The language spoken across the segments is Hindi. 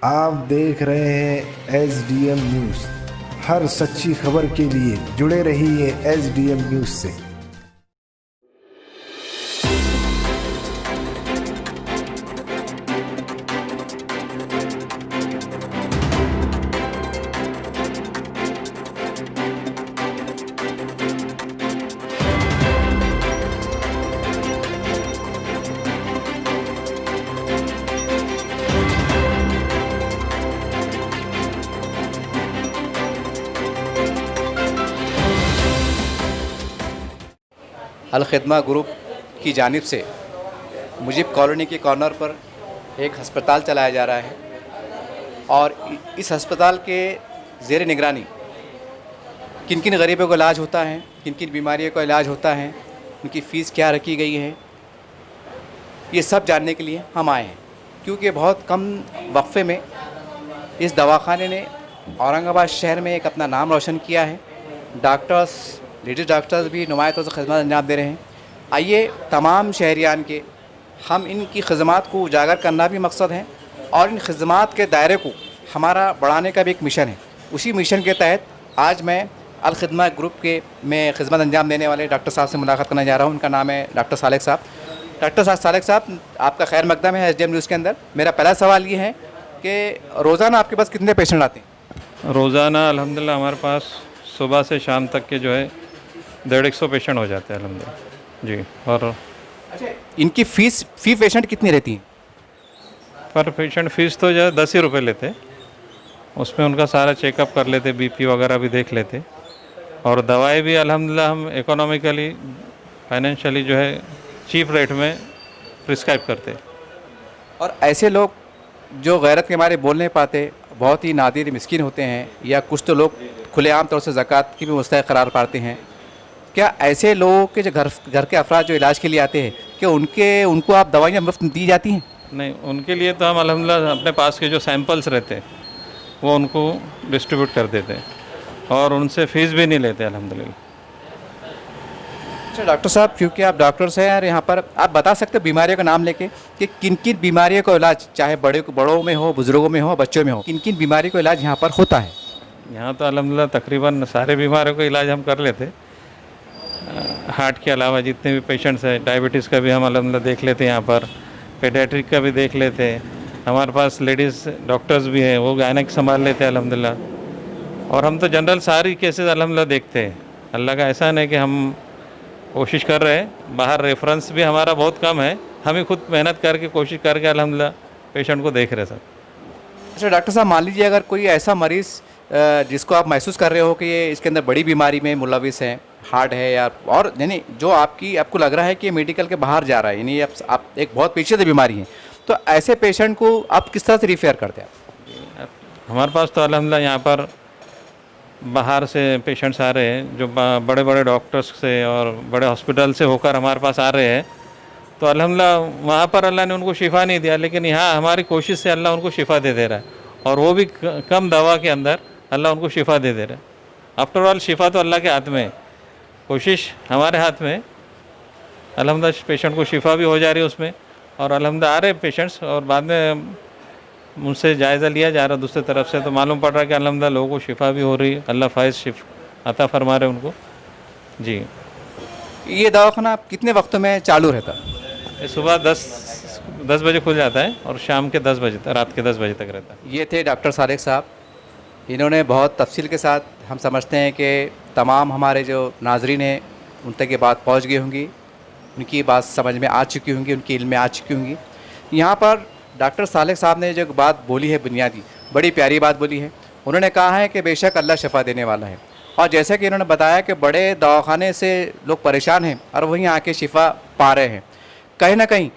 आप देख रहे हैं SDM न्यूज़। हर सच्ची खबर के लिए जुड़े रहिए SDM न्यूज़ से। अल खिदमा ग्रुप की जानिब से मुजीब कॉलोनी के कॉर्नर पर एक हस्पताल चलाया जा रहा है और इस हस्पताल के ज़ेर निगरानी किन किन गरीबों का इलाज होता है, किन किन बीमारियों का इलाज होता है, उनकी फ़ीस क्या रखी गई है, ये सब जानने के लिए हम आए हैं। क्योंकि बहुत कम वक्फे में इस दवाखाने ने औरंगाबाद शहर में एक अपना नाम रोशन किया है। डॉक्टर्स, लेडीज़ डॉक्टर्स भी नुमाया तौर से खिदमत अंजाम दे रहे हैं। आइए तमाम शहरियान के हम इनकी खिदमत को उजागर करना भी मकसद है और इन खिदमत के दायरे को हमारा बढ़ाने का भी एक मिशन है। उसी मिशन के तहत आज मैं अल खिदमा ग्रुप के में खिदमत अंजाम देने वाले डॉक्टर साहब से मुलाकात करने जा रहा हूँ। उनका नाम है डॉक्टर सालेक साहब। डॉक्टर सालेक साहब, आपका खैर मकदम है SDM न्यूज़ के अंदर। मेरा पहला सवाल ये है कि रोज़ाना आपके पास कितने पेशेंट आते हैं? रोज़ाना अल्हम्दुलिल्लाह हमारे पास सुबह से शाम तक के जो है 150 पेशेंट हो जाते हैं अल्हम्दुलिल्लाह जी। और अच्छा, इनकी फ़ी पेशेंट कितनी रहती है? पर पेशेंट फ़ीस तो जो है 10 ही रुपये लेते, उसमें उनका सारा चेकअप कर लेते, BP वगैरह भी देख लेते और दवाई भी अल्हम्दुलिल्लाह हम इकोनॉमिकली फाइनेंशियली जो है चीप रेट में प्रिस्क्राइब करते। और ऐसे लोग जो गैरत के मारे बोल नहीं पाते, बहुत ही नादिर मिस्किन होते हैं, या कुछ तो लोग खुलेआम तौर से ज़कात की भी मुस्तहिक़ करार पाते हैं, क्या ऐसे लोगों के जो घर के अफराद जो इलाज के लिए आते हैं, क्या उनको आप दवाइयाँ मुफ्त दी जाती हैं? नहीं, उनके लिए तो हम अल्हम्दुलिल्लाह अपने पास के जो सैंपल्स रहते हैं वो उनको डिस्ट्रीब्यूट कर देते हैं और उनसे फ़ीस भी नहीं लेते अल्हम्दुलिल्लाह। अच्छा डॉक्टर साहब, क्योंकि आप डॉक्टर्स हैं और यहाँ पर आप बता सकते हैं बीमारियों का नाम लेके कि किन किन बीमारियों का इलाज, चाहे बड़ों में हो, बुज़ुर्गों में हो, बच्चों में हो, किन किन बीमारी का इलाज यहाँ पर होता है? यहाँ तो अल्हम्दुलिल्लाह तकरीबन सारे बीमारियों का इलाज हम कर लेते। हार्ट के अलावा जितने भी पेशेंट्स हैं, डायबिटीज़ का भी हम अल्हम्दुलिल्लाह देख लेते हैं, यहाँ पर पेडियाट्रिक का भी देख लेते हैं। हमारे पास लेडीज़ डॉक्टर्स भी हैं, वो गायनेक संभाल लेते हैं अल्हम्दुलिल्लाह। और हम तो जनरल सारी केसेस अल्हम्दुलिल्लाह देखते हैं। अल्लाह का एहसान है कि हम कोशिश कर रहे हैं। बाहर रेफरेंस भी हमारा बहुत कम है, हम ही खुद मेहनत करके कोशिश करके अल्हम्दुलिल्लाह पेशेंट को देख रहे हैं सर। अच्छा डॉक्टर साहब, मान लीजिए अगर कोई ऐसा मरीज़ जिसको आप महसूस कर रहे हो कि ये इसके अंदर बड़ी बीमारी में मुलविस है, हार्ट है या और यानी जो आपको लग रहा है कि ये मेडिकल के बाहर जा रहा है, यानी आप एक बहुत पेचीदा बीमारी है, तो ऐसे पेशेंट को आप किस तरह से रिफ़ेयर करते हैं? हमारे पास तो अल्हम्दुलिल्लाह यहाँ पर बाहर से पेशेंट्स आ रहे हैं, जो बड़े बड़े डॉक्टर्स से और बड़े हॉस्पिटल से होकर हमारे पास आ रहे हैं। तो अल्हम्दुलिल्लाह वहाँ पर अल्लाह ने उनको शिफ़ा नहीं दिया, लेकिन यहाँ हमारी कोशिश से अल्लाह उनको शिफ़ा दे रहा है और वो भी कम दवा के अंदर अल्लाह उनको शिफ़ा दे रहा है। आफ्टर ऑल शिफ़ा तो अल्लाह के हाथ में है, कोशिश हमारे हाथ में। अल्हम्दुलिल्लाह पेशेंट को शिफ़ा भी हो जा रही है उसमें और अल्हम्दुलिल्लाह आ रहे पेशेंट्स और बाद में उनसे जायज़ा लिया जा रहा है दूसरी तरफ से, तो मालूम पड़ रहा है कि अल्हम्दुलिल्लाह लोगों को शिफ़ा भी हो रही है। अल्लाह फ़ायज़ अता फरमा रहे उनको जी। ये दवाखाना कितने वक्तों में चालू रहता है? ये सुबह 10 बजे खुल जाता है और शाम के 10 बजे तक, रात के 10 बजे तक रहता है। ये थे डॉक्टर सालेक साहब। इन्होंने बहुत तफसील के साथ, हम समझते हैं कि तमाम हमारे जो नाजरीन हैं उन तक ये बात पहुँच गई होंगी, उनकी बात समझ में आ चुकी होंगी, उनकी इल्म में आ चुकी होंगी। यहाँ पर डॉक्टर सालेक साहब ने जो बात बोली है बुनियादी, बड़ी प्यारी बात बोली है। उन्होंने कहा है कि बेशक अल्लाह शफ़ा देने वाला है, और जैसे कि इन्होंने बताया कि बड़े दवाखाने से लोग परेशान हैं और वहीं आके शिफा पा रहे हैं। कहीं ना कहीं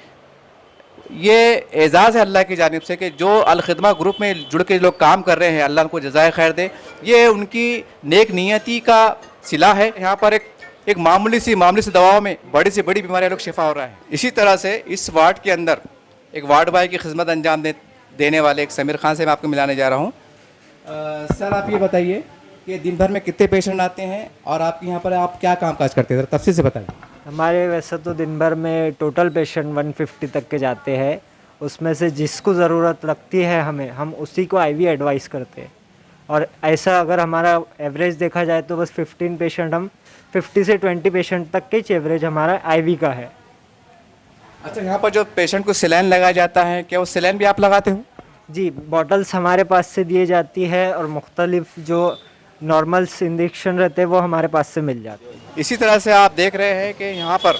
ये एज़ाज़ है अल्लाह की जानिब से कि जो अल खिदमा ग्रुप में जुड़ के लोग काम कर रहे हैं, अल्लाह उनको जज़ाए खैर दे। ये उनकी नेक नियति का सिला है। यहाँ पर एक मामूली सी दवाओं में बड़ी से बड़ी बीमारियाँ लोग शिफा हो रहा है। इसी तरह से इस वार्ड के अंदर एक वार्ड बॉय की खिदमत अंजाम देने वाले एक समीर खान से मैं आपको मिलाने जा रहा हूँ। सर, आप ये बताइए कि दिन भर में कितने पेशेंट आते हैं और आपके यहाँ पर आप क्या काम काज करते हैं, तफसील से बताइए। हमारे वैसे तो दिन भर में टोटल पेशेंट 150 तक के जाते हैं उसमें से जिसको ज़रूरत लगती है हमें, हम उसी को आईवी एडवाइस करते हैं। और ऐसा अगर हमारा एवरेज देखा जाए तो बस 15 पेशेंट, हम 50 से 20 पेशेंट तक के एवरेज हमारा आईवी का है। अच्छा, यहाँ पर जो पेशेंट को सलाइन लगाया जाता है, क्या वो सलाइन भी आप लगाते हो? जी, बॉटल्स हमारे पास से दिए जाती है और मुख्तलिफ जो नॉर्मल इंजेक्शन रहते हैं वो हमारे पास से मिल जाते हैं। इसी तरह से आप देख रहे हैं कि यहाँ पर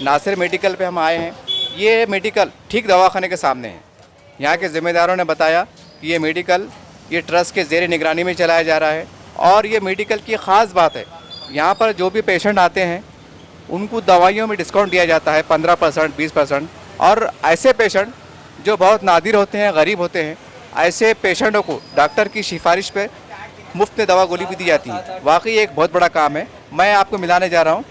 नासिर मेडिकल पे हम आए हैं। ये मेडिकल ठीक दवाखाने के सामने है। यहाँ के ज़िम्मेदारों ने बताया कि ये मेडिकल ये ट्रस्ट के ज़ेर निगरानी में चलाया जा रहा है। और ये मेडिकल की ख़ास बात है, यहाँ पर जो भी पेशेंट आते हैं उनको दवाइयों में डिस्काउंट दिया जाता है 15%, 20%। और ऐसे पेशेंट जो बहुत नादिर होते हैं, गरीब होते हैं, ऐसे पेशेंटों को डॉक्टर की सिफारिश पे मुफ्त में दवा गोली भी दी जाती है। वाकई एक बहुत बड़ा काम है। मैं आपको मिलाने जा रहा हूँ।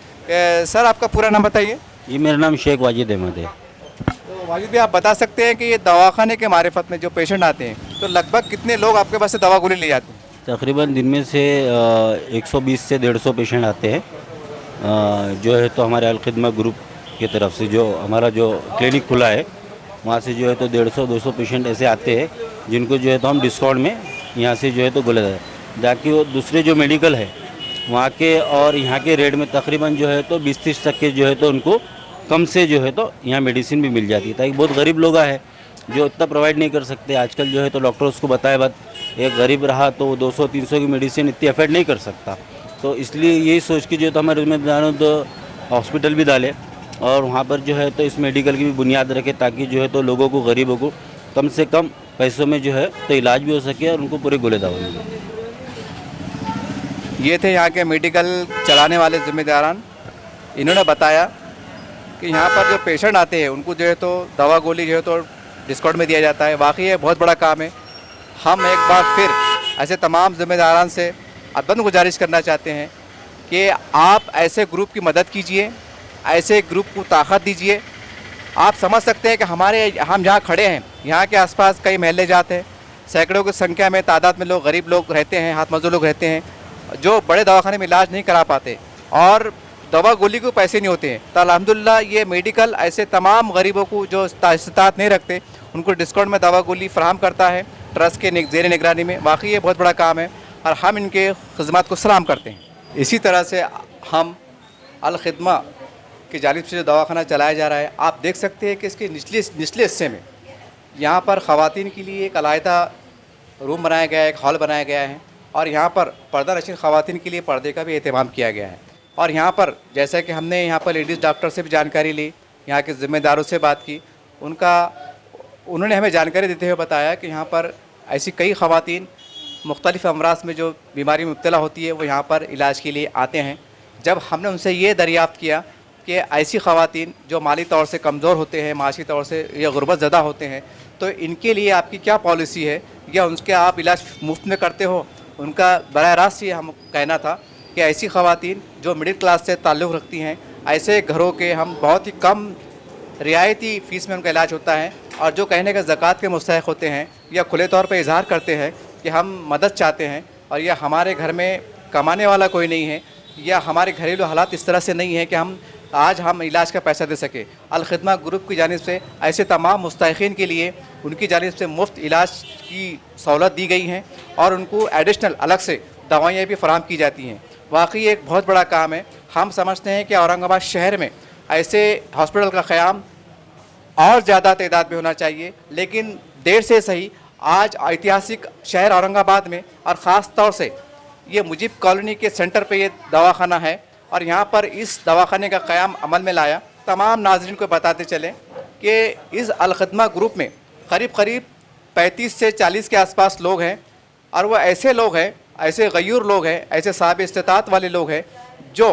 सर, आपका पूरा नाम बताइए। जी, मेरा नाम शेख वाजिद अहमद है। तो वाजिद भाई, आप बता सकते हैं कि ये दवाखाने के मारिफत में जो पेशेंट आते हैं तो लगभग कितने लोग आपके पास से दवा गोली ले जाते हैं? तकरीबन दिन में से 120 से 150 पेशेंट आते हैं। जो है तो हमारे अलखिदमा ग्रुप की तरफ से जो हमारा जो क्लिनिक खुला है वहाँ से जो है तो 150-200 पेशेंट ऐसे आते हैं जिनको जो है तो हम डिस्काउंट में यहाँ से जो है तो बोला जाए, ताकि वो दूसरे जो मेडिकल है वहाँ के और यहाँ के रेट में तकरीबन जो है तो 20-30 तक के जो है तो उनको कम से जो है तो यहाँ मेडिसिन भी मिल जाती है। ताकि बहुत गरीब लोग है जो इतना प्रोवाइड नहीं कर सकते। आजकल जो है तो डॉक्टर उसको बताए बात, एक गरीब रहा तो वो 200-300 की मेडिसिन इतनी अफोर्ड नहीं कर सकता। तो इसलिए यही सोच के जो है तो हमारे जिम्मेदारों तो हॉस्पिटल भी डाले और वहाँ पर जो है तो इस मेडिकल की भी बुनियाद रखे, ताकि जो है तो लोगों को, गरीबों को कम से कम पैसों में जो है तो इलाज भी हो सके और उनको पूरे गोले दवा मिले। ये थे यहाँ के मेडिकल चलाने वाले ज़िम्मेदारान। इन्होंने बताया कि यहाँ पर जो पेशेंट आते हैं उनको जो है तो दवा गोली जो है तो डिस्काउंट में दिया जाता है। वाकई ये बहुत बड़ा काम है। हम एक बार फिर ऐसे तमाम ज़िम्मेदारान से अदबन गुजारिश करना चाहते हैं कि आप ऐसे ग्रुप की मदद कीजिए, ऐसे ग्रुप को ताकत दीजिए। आप समझ सकते हैं कि हम जहाँ खड़े हैं यहाँ के आसपास कई महल्ले जाते हैं, सैकड़ों की संख्या में तादाद में लोग, गरीब लोग रहते हैं, हाथ मजदूर लोग रहते हैं जो बड़े दवाखाने में इलाज नहीं करा पाते और दवा गोली को पैसे नहीं होते हैं। तो अल्हम्दुलिल्लाह ये मेडिकल ऐसे तमाम गरीबों को जो इस्तात नहीं रखते उनको डिस्काउंट में दवा गोली फराहम करता है ट्रस्ट के ज़ेर निगरानी में। वाकई ये बहुत बड़ा काम है और हम इनके खिदमत को सलाम करते हैं। इसी तरह से हम अल खिदमा की जानिब से जो दवाखाना चलाया जा रहा है, आप देख सकते हैं कि इसके निचले हिस्से में यहाँ पर ख़वातीन के लिए एक अलहदा रूम बनाया गया है, एक हॉल बनाया गया है और यहाँ पर पर्दा नशीन ख़वातीन के लिए पर्दे का भी एहतमाम किया गया है। और यहाँ पर जैसा कि हमने यहाँ पर लेडीज़ डॉक्टर से भी जानकारी ली, यहाँ के ज़िम्मेदारों से बात की, उन्होंने हमें जानकारी देते हुए बताया कि यहाँ पर ऐसी कई ख़वातीन मुख्तलिफ़ अमराज में जो बीमारी में मुब्तला होती है वो यहाँ पर इलाज के लिए आते हैं। जब हमने उनसे ये दरियाफ़्त किया कि ऐसी ख़वातीन जो माली तौर से कमज़ोर होते हैं, माशी तौर से या गुर्बत ज़दा होते हैं, तो इनके लिए आपकी क्या पॉलिसी है या उनके आप इलाज मुफ्त में करते हो? उनका बराह रास्त ये हम कहना था कि ऐसी ख़वातीन जो मिडिल क्लास से ताल्लुक़ रखती हैं, ऐसे घरों के हम बहुत ही कम रियायती फ़ीस में उनका इलाज होता है और जो कहने का ज़कात के मुस्तहिक़ होते हैं या खुले तौर पर इजहार करते हैं कि हम मदद चाहते हैं और यह हमारे घर में कमाने वाला कोई नहीं है या हमारे घरेलू हालात इस तरह से नहीं है कि हम इलाज का पैसा दे सके। अल खिदमा ग्रुप की जानिब से ऐसे तमाम मुस्तहिक़ीन के लिए उनकी जानिब से मुफ्त इलाज की सहूलत दी गई हैं और उनको एडिशनल अलग से दवाइयाँ भी फराहम की जाती हैं। वाकई एक बहुत बड़ा काम है। हम समझते हैं कि औरंगाबाद शहर में ऐसे हॉस्पिटल का क़याम और ज़्यादा तादाद में होना चाहिए, लेकिन देर से सही आज ऐतिहासिक शहर औरंगाबाद में और ख़ास तौर से ये मुजीब कॉलोनी के सेंटर पे ये दवाखाना है और यहाँ पर इस दवाखाने का क़याम अमल में लाया। तमाम नाज़रीन को बताते चलें कि इस अल खिदमा ग्रुप में करीब 35 से 40 के आसपास लोग हैं और वो ऐसे लोग हैं, ऐसे गयूर लोग हैं, ऐसे साहब इस्तात वाले लोग हैं जो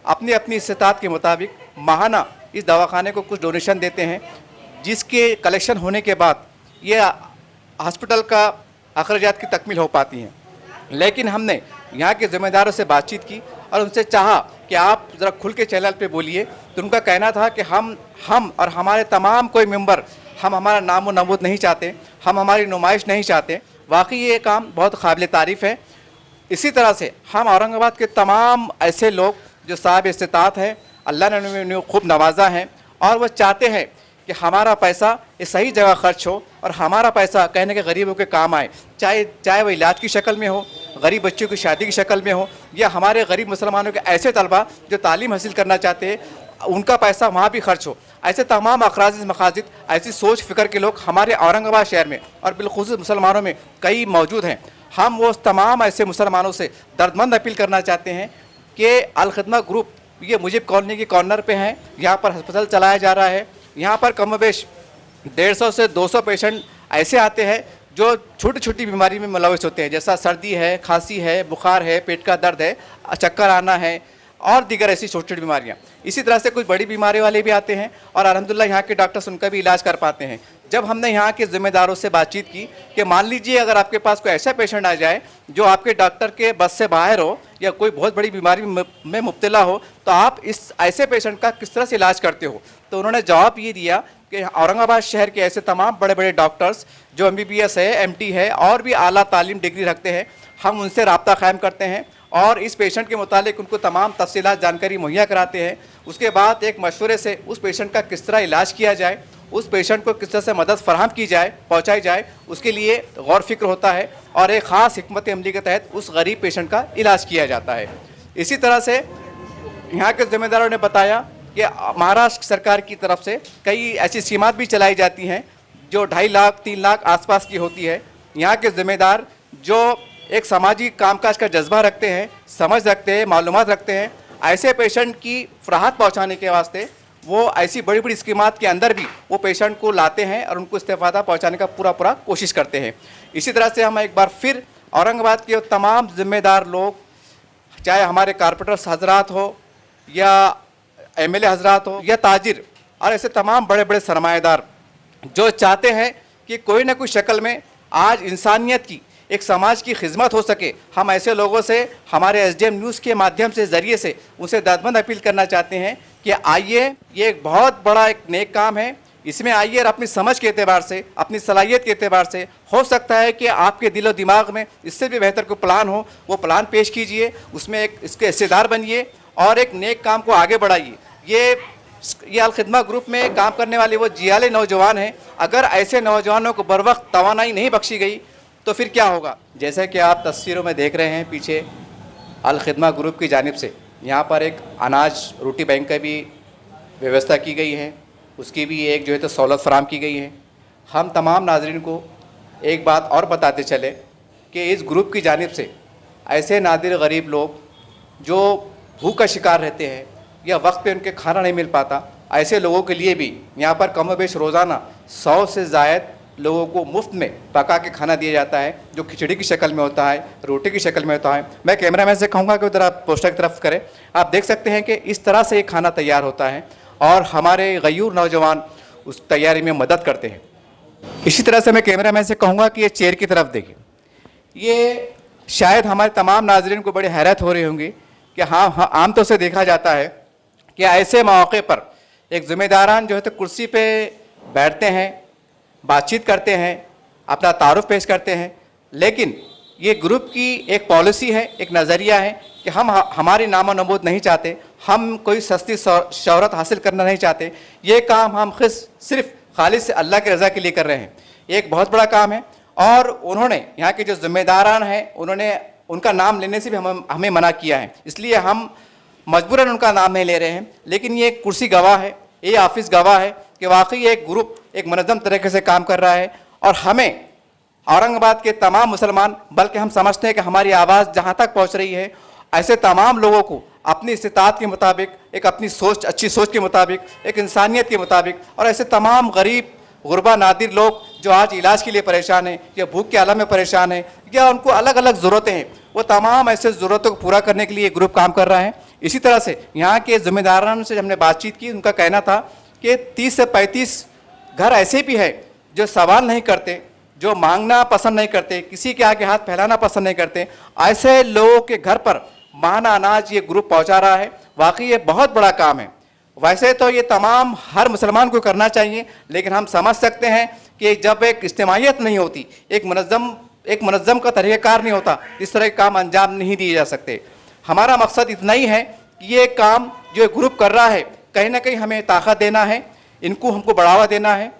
अपनी अपनी इस्तात के मुताबिक माहाना इस दवाखाने को कुछ डोनेशन देते हैं, जिसके कलेक्शन होने के बाद ये हॉस्पिटल का अखराजात की तकमील हो पाती हैं। लेकिन हमने यहाँ के ज़िम्मेदारों से बातचीत की और उनसे चाहा कि आप ज़रा खुल के चैनल पे बोलिए, तो उनका कहना था कि हम और हमारे तमाम कोई मेंबर हम हमारा नाम व नमूद नहीं चाहते, हम हमारी नुमाइश नहीं चाहते। वाकई ये काम बहुत काबिल तारीफ़ है। इसी तरह से हम औरंगाबाद के तमाम ऐसे लोग जो साहब इस्तात हैं, अल्लाह ने उन्हें खूब नवाजा है और वह चाहते हैं कि हमारा पैसा ये सही जगह खर्च हो और हमारा पैसा कहीं ना कहीं गरीबों के काम आए, चाहे वो इलाज की शक्ल में हो, गरीब बच्चों की शादी की शक्ल में हो, या हमारे गरीब मुसलमानों के ऐसे तलबा जो तालीम हासिल करना चाहते हैं उनका पैसा वहाँ भी खर्च हो। ऐसे तमाम अखराज मकासद, ऐसी सोच फ़िक्र के लोग हमारे औरंगाबाद शहर में और बिलखुसूस मुसलमानों में कई मौजूद हैं। हम वो तमाम ऐसे मुसलमानों से दर्दमंद अपील करना चाहते हैं कि अल खिदमत ग्रुप ये मुजिब कॉलोनी के कॉर्नर पे हैं, यहाँ पर अस्पताल चलाया जा रहा है। यहाँ पर कम बेश 150 से 200 पेशेंट ऐसे आते हैं जो छोटी छोटी बीमारी में मुलविस होते हैं, जैसा सर्दी है, खांसी है, बुखार है, पेट का दर्द है, चक्कर आना है और दीगर ऐसी छोटी छोटी बीमारियाँ। इसी तरह से कुछ बड़ी बीमारी वाले भी आते हैं और अल्हम्दुलिल्लाह यहाँ के डॉक्टर्स उनका भी इलाज कर पाते हैं। जब हमने यहाँ के ज़िम्मेदारों से बातचीत की कि मान लीजिए अगर आपके पास कोई ऐसा पेशेंट आ जाए जो आपके डॉक्टर के बस से बाहर हो या कोई बहुत बड़ी बीमारी में मुब्तला हो, तो आप इस ऐसे पेशेंट का किस तरह से इलाज करते हो। तो उन्होंने जवाब ये दिया कि औरंगाबाद शहर के ऐसे तमाम बड़े बड़े डॉक्टर्स जो MBBS है, MD है और भी आला तालीम डिग्री रखते हैं, हम उनसे रब्ता कायम करते हैं और इस पेशेंट के मुतालिक उनको तमाम तफसीलात जानकारी मुहैया कराते हैं। उसके बाद एक मशवरे से उस पेशेंट का किस तरह इलाज किया जाए, उस पेशेंट को किस तरह से मदद फराहम की जाए, पहुँचाई जाए, उसके लिए गौर फिक्र होता है और एक ख़ास हिकमत अमली के तहत उस गरीब पेशेंट का इलाज किया जाता है। इसी तरह से यहाँ के ज़िम्मेदारों ने बताया कि महाराष्ट्र सरकार की तरफ से कई ऐसी स्कीमात भी चलाई जाती हैं जो 2.5 लाख 3 लाख आसपास की होती है। यहाँ के ज़िम्मेदार जो एक समाजी कामकाज का जज्बा रखते हैं, समझ रखते हैं, मालूमात रखते हैं, ऐसे पेशेंट की राहत पहुँचाने के वास्ते वो ऐसी बड़ी बड़ी स्कीमात के अंदर भी वो पेशेंट को लाते हैं और उनको इस्तेफादा पहुँचाने का पूरा कोशिश करते हैं। इसी तरह से हम एक बार फिर औरंगाबाद के तमाम ज़िम्मेदार लोग, चाहे हमारे कारपोरेटर्स हजरात हो या MLA हजरात हो या ताजिर और ऐसे तमाम बड़े बड़े सरमाएदार जो चाहते हैं कि कोई ना कोई शक्ल में आज इंसानियत की, एक समाज की खिदमत हो सके, हम ऐसे लोगों से हमारे SDM न्यूज़ के माध्यम से ज़रिए से उनसे दर्दमंद अपील करना चाहते हैं कि आइए, ये एक बहुत बड़ा एक नेक काम है, इसमें आइए और अपनी समझ के एतबार से, अपनी सलाहियत के एतबार से हो सकता है कि आपके दिलो दिमाग में इससे भी बेहतर कोई प्लान हो, वो प्लान पेश कीजिए, उसमें एक इसके हिस्सेदार बनिए और एक नेक काम को आगे बढ़ाइए। ये अल खिदमत ग्रुप में काम करने वाले वो जियाले नौजवान हैं। अगर ऐसे नौजवानों को बर वक्त तवानाई नहीं बख्शी गई तो फिर क्या होगा। जैसे कि आप तस्वीरों में देख रहे हैं पीछे अल खिदमत ग्रुप की जानिब से यहाँ पर एक अनाज रोटी बैंक का भी व्यवस्था की गई है, उसकी भी एक जो है तो सहूलत फराम की गई है। हम तमाम नाज़रीन को एक बात और बताते चले कि इस ग्रुप की जानिब से ऐसे नादिर गरीब लोग जो भूख का शिकार रहते हैं या वक्त पे उनके खाना नहीं मिल पाता, ऐसे लोगों के लिए भी यहाँ पर कम बेश रोज़ाना 100 से ज़ायद लोगों को मुफ्त में पका के खाना दिया जाता है, जो खिचड़ी की शक्ल में होता है, रोटी की शक्ल में होता है। मैं कैमरामैन से कहूँगा कि उधर आप पोस्टर की तरफ करें। आप देख सकते हैं कि इस तरह से ये खाना तैयार होता है और हमारे गयूर नौजवान उस तैयारी में मदद करते हैं। इसी तरह से मैं कैमरामैन से कहूँगा कि ये चेयर की तरफ देखें। ये शायद हमारे तमाम नाज़रीन को बड़ी हैरत हो रही होंगी कि हाँ आमतौर से देखा जाता है कि ऐसे मौके पर एक ज़िम्मेदारान जो है तो कुर्सी पे बैठते हैं, बातचीत करते हैं, अपना तारुफ पेश करते हैं, लेकिन ये ग्रुप की एक पॉलिसी है, एक नज़रिया है कि हम हमारी नामो नमूद नहीं चाहते, हम कोई सस्ती शोहरत हासिल करना नहीं चाहते। ये काम हम सिर्फ खालिस से अल्लाह की रज़ा के लिए कर रहे हैं। एक बहुत बड़ा काम है और उन्होंने यहाँ के जो ज़िम्मेदारान हैं उन्होंने उनका नाम लेने से भी हमें मना किया है, इसलिए हम मजबूरन उनका नाम नहीं ले रहे हैं। लेकिन ये कुर्सी गवाह है, ये ऑफिस गवाह है कि वाकई एक ग्रुप एक मुनज़्ज़म तरीके से काम कर रहा है और हमें औरंगाबाद के तमाम मुसलमान, बल्कि हम समझते हैं कि हमारी आवाज़ जहाँ तक पहुँच रही है, ऐसे तमाम लोगों को अपनी इस्तिताअत के मुताबिक, एक अपनी सोच, अच्छी सोच के मुताबिक, एक इंसानियत के मुताबिक, और ऐसे तमाम गरीब गुरबा नादिर लोग जो आज इलाज के लिए परेशान हैं या भूख के आलम में परेशान हैं या उनको अलग अलग ज़रूरतें हैं, वो तमाम ऐसे ज़रूरतों को पूरा करने के लिए ग्रुप काम कर रहा है। इसी तरह से यहाँ के ज़िम्मेदारान से हमने बातचीत की, उनका कहना था कि 30 से 35 घर ऐसे भी हैं जो सवाल नहीं करते, जो मांगना पसंद नहीं करते, किसी के आगे हाथ फैलाना पसंद नहीं करते। ऐसे लोगों के घर पर माना अनाज ये ग्रुप पहुँचा रहा है। वाकई ये बहुत बड़ा काम है। वैसे तो ये तमाम हर मुसलमान को करना चाहिए, लेकिन हम समझ सकते हैं कि जब एक इज्तिमाइयत नहीं होती, एक मुनज़्ज़म का तरीक़ाकार नहीं होता, इस तरह के काम अंजाम नहीं दिए जा सकते। हमारा मकसद इतना ही है कि ये काम जो ग्रुप कर रहा है, कहीं ना कहीं हमें ताकत देना है इनको हमको बढ़ावा देना है।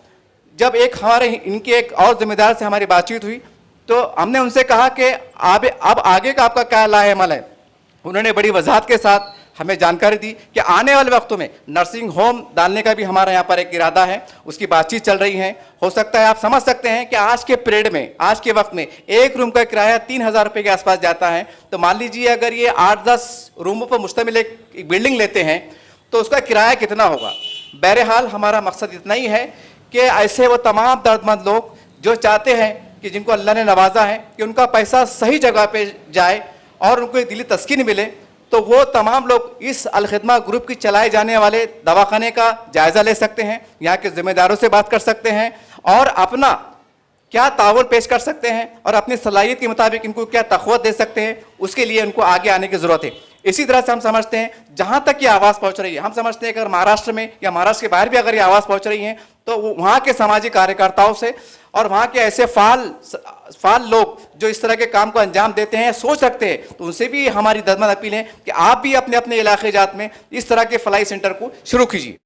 जब इनके एक और जिम्मेदार से हमारी बातचीत हुई तो हमने उनसे कहा कि अब आगे का आपका क्या लाहेमल है। उन्होंने बड़ी वजाहत के साथ हमें जानकारी दी कि आने वाले वक्तों में नर्सिंग होम डालने का भी हमारा यहाँ पर एक इरादा है, उसकी बातचीत चल रही है। हो सकता है आप समझ सकते हैं कि आज के पीरियड में, आज के वक्त में एक रूम का किराया 3,000 रुपये के आसपास जाता है। तो मान लीजिए अगर ये 8-10 रूमों पर मुश्तमिल एक बिल्डिंग लेते हैं तो उसका किराया कितना होगा। बहरहाल हमारा मकसद इतना ही है कि ऐसे वो तमाम दर्दमंद लोग जो चाहते हैं कि जिनको अल्लाह ने नवाजा है कि उनका पैसा सही जगह पे जाए और उनको एक दिली तस्कीन मिले, तो वो तमाम लोग इस अल खिदमा ग्रुप की चलाए जाने वाले दवाखाने का जायज़ा ले सकते हैं, यहाँ के ज़िम्मेदारों से बात कर सकते हैं और अपना क्या ताउन पेश कर सकते हैं और अपनी सलाहियत के मुताबिक इनको क्या तक़व्वत दे सकते हैं, उसके लिए उनको आगे आने की ज़रूरत है। इसी तरह से हम समझते हैं जहाँ तक ये आवाज़ पहुँच रही है, हम समझते हैं कि अगर महाराष्ट्र में या महाराष्ट्र के बाहर भी अगर ये आवाज़ पहुँच रही है तो वहाँ के सामाजिक कार्यकर्ताओं से और वहाँ के ऐसे फाल लोग जो इस तरह के काम को अंजाम देते हैं, सोच रखते हैं, तो उनसे भी हमारी दर्दमंद अपील है कि आप भी अपने अपने इलाके जात में इस तरह के फलाई सेंटर को शुरू कीजिए।